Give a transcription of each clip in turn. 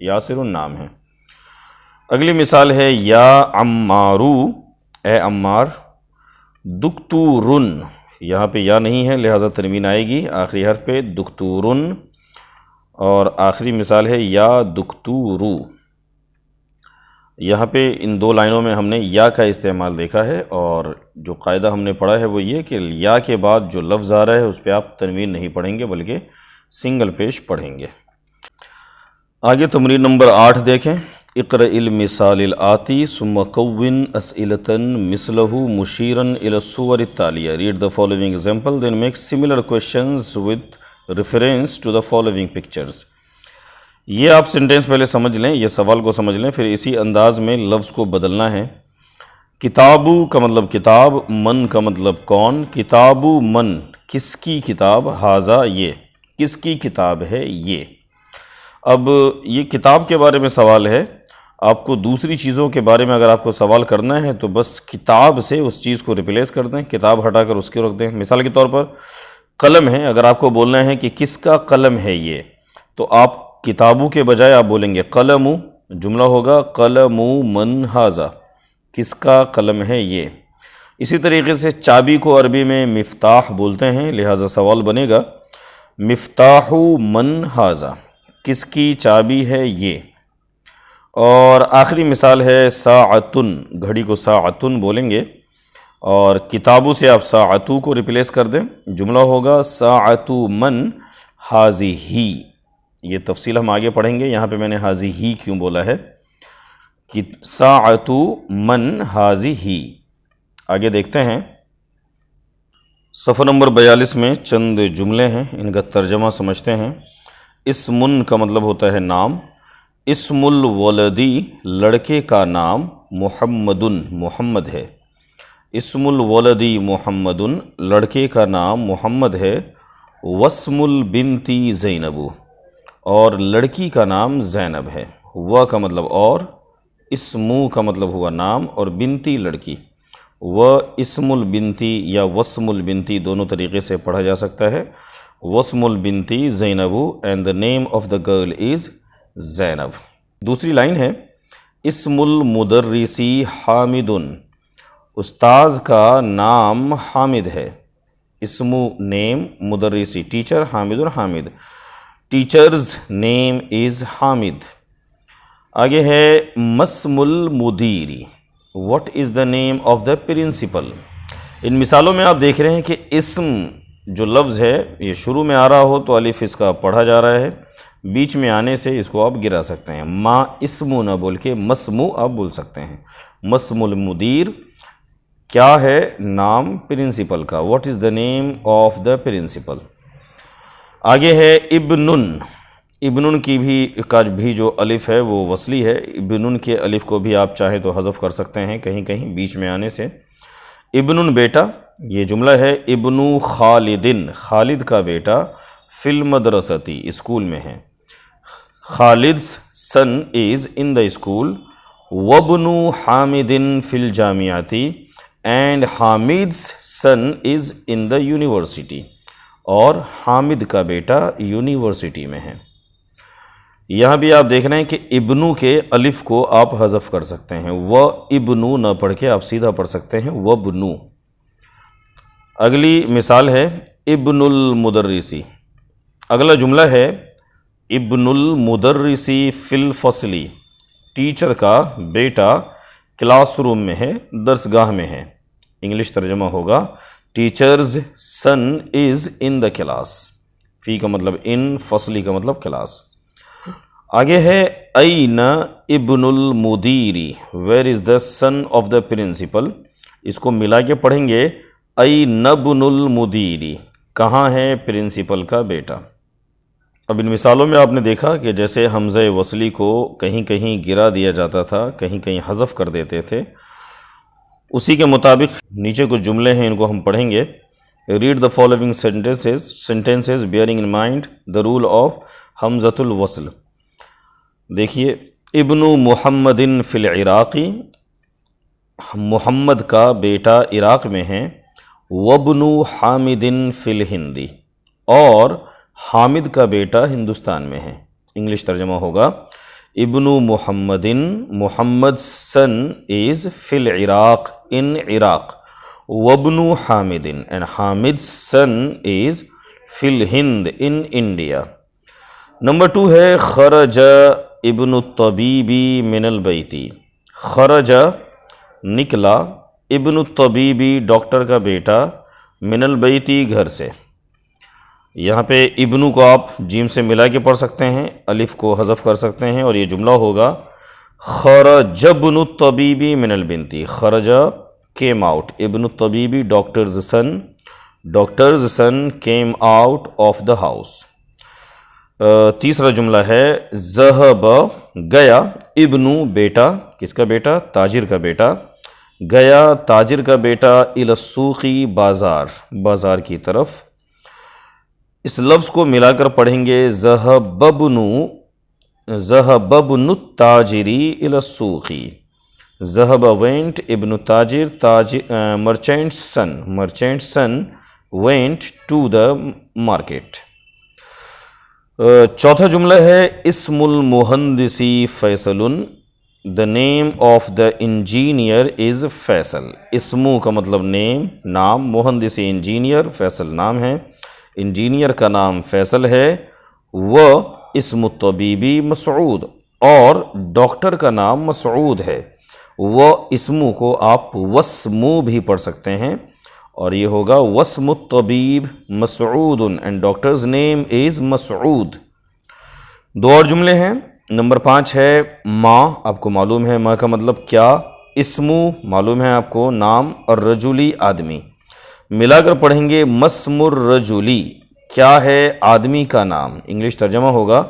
یاسر نام ہے۔ اگلی مثال ہے یا عمارو، اے عمار، دکتورن، یہاں پہ یا نہیں ہے لہٰذا تنوین آئے گی آخری حرف پہ، دکتورن۔ اور آخری مثال ہے یا دکتورو، یہاں پہ ان دو لائنوں میں ہم نے یا کا استعمال دیکھا ہے، اور جو قاعدہ ہم نے پڑھا ہے وہ یہ کہ یا کے بعد جو لفظ آ رہا ہے اس پہ آپ تنوین نہیں پڑھیں گے بلکہ سنگل پیش پڑھیں گے۔ آگے تمرین نمبر 8 دیکھیں۔ اقرأ المثال الآتی ثم کون اسئلة مثلہ مشیرا الی الصور التالیہ۔ Read the following example then make similar questions with reference to the following pictures۔ یہ آپ سینٹینس پہلے سمجھ لیں، یہ سوال کو سمجھ لیں، پھر اسی انداز میں لفظ کو بدلنا ہے۔ کتابو کا مطلب کتاب، من کا مطلب کون، کتابو من کس کی کتاب، ہاذا یہ کس کی کتاب ہے یہ۔ اب یہ کتاب کے بارے میں سوال ہے، آپ کو دوسری چیزوں کے بارے میں اگر آپ کو سوال کرنا ہے تو بس کتاب سے اس چیز کو ریپلیس کر دیں، کتاب ہٹا کر اس کو رکھ دیں۔ مثال کے طور پر قلم ہے، اگر آپ کو بولنا ہے کہ کس کا قلم ہے یہ، تو آپ کتابوں کے بجائے آپ بولیں گے قلم، جملہ ہوگا قلم من ھذا، کس کا قلم ہے یہ۔ اسی طریقے سے چابی کو عربی میں مفتاح بولتے ہیں، لہٰذا سوال بنے گا مفتاح من ھذا، کس کی چابی ہے یہ۔ اور آخری مثال ہے ساعتن، گھڑی کو ساعتن بولیں گے، اور کتابوں سے آپ ساعتو کو ریپلیس کر دیں، جملہ ہوگا ساعتو من ھذہ۔ یہ تفصیل ہم آگے پڑھیں گے، یہاں پہ میں نے ھذہ کیوں بولا ہے، کہ ساعتو من ھذہ۔ آگے دیکھتے ہیں، صفحہ نمبر 42 میں چند جملے ہیں، ان کا ترجمہ سمجھتے ہیں۔ اسمن کا مطلب ہوتا ہے نام، اسم الولدی لڑکے کا نام، محمدن محمد ہے، اسم الولدی محمدن لڑکے کا نام محمد ہے، واسم البنتی زینب اور لڑکی کا نام زینب ہے۔ و کا مطلب اور، اسمو کا مطلب ہوا نام، اور بنتی لڑکی، و اسم البنتی یا واسم البنتی دونوں طریقے سے پڑھا جا سکتا ہے۔ واسم البنتی Zainab and the name of the girl is Zainab. دوسری لائن ہے اسم المدرسی حامد، استاذ کا نام حامد ہے، اسم نیم مدرسی ٹیچر، حامد حامد، ٹیچرز نیم از حامد۔ آگے ہے مسم المدیری، what is the name of the principal۔ ان مثالوں میں آپ دیکھ رہے ہیں کہ اسم جو لفظ ہے یہ شروع میں آ رہا ہو تو الف اس کا پڑھا جا رہا ہے، بیچ میں آنے سے اس کو آپ گرا سکتے ہیں، ما اسمو نہ بول کے مسمو آپ بول سکتے ہیں۔ مسم المدیر کیا ہے، نام پرنسپل کا، what is the name of the principal۔ آگے ہے ابنن، ابنن کی بھی جو الف ہے وہ وصلی ہے، ابنن کے الف کو بھی آپ چاہیں تو حذف کر سکتے ہیں کہیں کہیں بیچ میں آنے سے۔ ابنن بیٹا، یہ جملہ ہے ابنو خالدن، خالد کا بیٹا، فی المدرستی اسکول میں ہے، خالد's son is in the school، وابنو حامدن فی الجامعتی and حامد's son is in the university، اور حامد کا بیٹا یونیورسٹی میں ہے۔ یہاں بھی آپ دیکھ رہے ہیں کہ ابنو کے الف کو آپ حذف کر سکتے ہیں، و ابنو نہ پڑھ کے آپ سیدھا پڑھ سکتے ہیں وابنو۔ اگلی مثال ہے ابن المدرسی، اگلا جملہ ہے ابن المدرسی فی الفصلی، ٹیچر کا بیٹا کلاس روم میں ہے، درسگاہ میں ہے، انگلش ترجمہ ہوگا teachers sun is in the class, فی کا مطلب ان، فصلی کا مطلب کلاس۔ آگے ہے این ابن المدیری، where is the son of the principal, اس کو ملا کے پڑھیں گے این ابن المدیری، کہاں ہے پرنسپل کا بیٹا۔ اب ان مثالوں میں آپ نے دیکھا کہ جیسے حمزہ وصلی کو کہیں کہیں گرا دیا جاتا تھا، کہیں کہیں حذف کر دیتے تھے، اسی کے مطابق نیچے کچھ جملے ہیں، ان کو ہم پڑھیں گے۔ Read the following sentences bearing in mind the rule of حمزۃ الوصل۔ دیکھیے، ابن محمد فی العراقی، محمد کا بیٹا عراق میں ہے، وابن حامد فی الہندی، اور حامد کا بیٹا ہندوستان میں ہے، انگلش ترجمہ ہوگا ابن محمدن, Muhammad's son is fil Iraq, in Iraq. وابن حامدن, and Hamid's son is fil Hind, in India. Number 2 ہے خرج ابن الطبیبی من البیتی. خرج نکلا, ابن الطبیبی ڈاکٹر کا بیٹا, من البیتی گھر سے. یہاں پہ ابنو کو آپ جیم سے ملا کے پڑھ سکتے ہیں, الف کو حذف کر سکتے ہیں, اور یہ جملہ ہوگا خرج ابن الطبیبی من البنتی. خرج came out, ابن الطبیبی doctors son came out of the house. تیسرا جملہ ہے ذہب گیا, ابنو بیٹا, کس کا بیٹا؟ تاجر کا بیٹا. گیا تاجر کا بیٹا الی السوق, بازار کی طرف. اس لفظ کو ملا کر پڑھیں گے ذہب ابن التاجری الی السوق. ذہب went ابن تاجر, merchant's son went to the market. چوتھا جملہ ہے اسم المہندسی Faisal, the name of the engineer is Faisal. اسمو کا مطلب نیم, نام, مہندسی انجینئر, فیصل نام ہے, انجینئر کا نام فیصل ہے. وہ اسم الطبیبی مسعود, اور ڈاکٹر کا نام مسعود ہے. وہ اسمو کو آپ وسمو بھی پڑھ سکتے ہیں, اور یہ ہوگا وسم الطبیب مسعود, اینڈ ڈاکٹرز نیم از مسعود. دو اور جملے ہیں. نمبر 5 ہے ما, آپ کو معلوم ہے ما کا مطلب کیا, اسمو معلوم ہے آپ کو, نام, اور رجلی آدمی. ملا کر پڑھیں گے مسم الرجلی, کیا ہے آدمی کا نام. انگلش ترجمہ ہوگا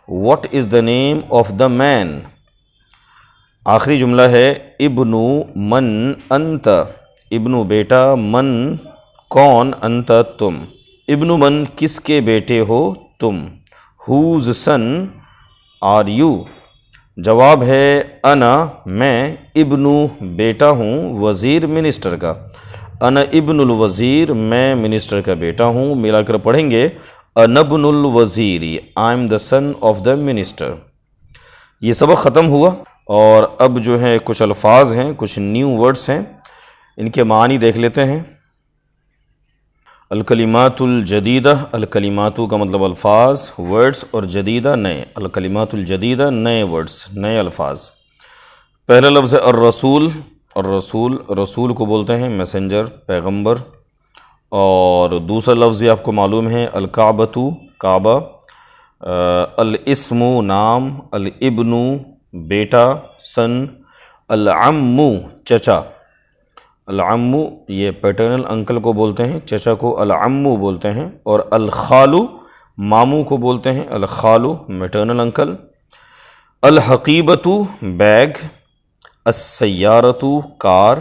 what is the name of the مین. آخری جملہ ہے ابنو من انت, ابنو بیٹا, من کون, انت تم. ابنو من کس کے بیٹے ہو تم. whose son are you. جواب ہے انا میں, ابنو بیٹا ہوں, وزیر منسٹر کا. انا ابن الوزیر, میں منسٹر کا بیٹا ہوں. ملا کر پڑھیں گے انا ابن الوزیری, I am the son of the minister. یہ سبق ختم ہوا, اور اب جو ہے کچھ الفاظ ہیں, کچھ نیو ورڈز ہیں, ان کے معنی دیکھ لیتے ہیں. الکلمات الجدیدہ, الکلماتو کا مطلب الفاظ, ورڈز, اور جدیدہ نئے. الکلمات الجدیدہ نئے ورڈز, نئے الفاظ. پہلا لفظ ہے الرسول. الرسول, رسول کو بولتے ہیں میسنجر, پیغمبر. اور دوسرا لفظ بھی آپ کو معلوم ہے الکعبۃ, کعبہ. الاسم نام, الابن بیٹا, سن. العم چچا, العم یہ پیٹرنل انکل کو بولتے ہیں, چچا کو العم بولتے ہیں. اور الخالو ماموں کو بولتے ہیں, الخالو میٹرنل انکل. الحقیبۃ بیگ. السیارۃ کار.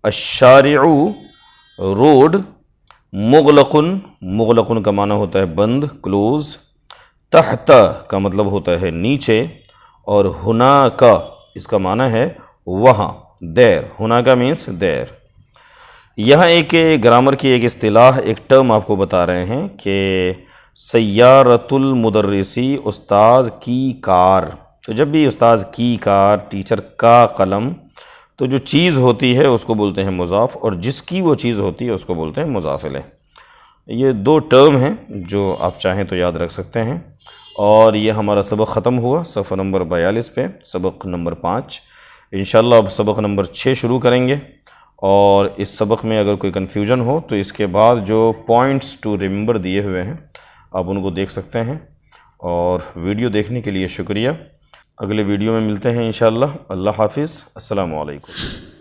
الشارع روڈ. مغلقن, مغلقن کا معنی ہوتا ہے بند, کلوز. تحت کا مطلب ہوتا ہے نیچے. اور ہنا کا, اس کا معنی ہے وہاں, دیر. ہنا کا مینس دیر. یہاں ایک گرامر کی ایک اصطلاح, ایک ٹرم آپ کو بتا رہے ہیں کہ سیارۃ المدرسی, استاذ کی کار. تو جب بھی استاذ کی کار, ٹیچر کا قلم, تو جو چیز ہوتی ہے اس کو بولتے ہیں مضاف, اور جس کی وہ چیز ہوتی ہے اس کو بولتے ہیں مضاف الیہ. یہ دو ٹرم ہیں جو آپ چاہیں تو یاد رکھ سکتے ہیں. اور یہ ہمارا سبق ختم ہوا صفحہ نمبر 42 پہ, سبق نمبر 5. انشاءاللہ اب سبق نمبر 6 شروع کریں گے. اور اس سبق میں اگر کوئی کنفیوژن ہو تو اس کے بعد جو پوائنٹس ٹو ریمبر دیے ہوئے ہیں آپ ان کو دیکھ سکتے ہیں. اور ویڈیو دیکھنے کے لیے شکریہ. اگلے ویڈیو میں ملتے ہیں انشاءاللہ. اللہ حافظ. السلام علیکم.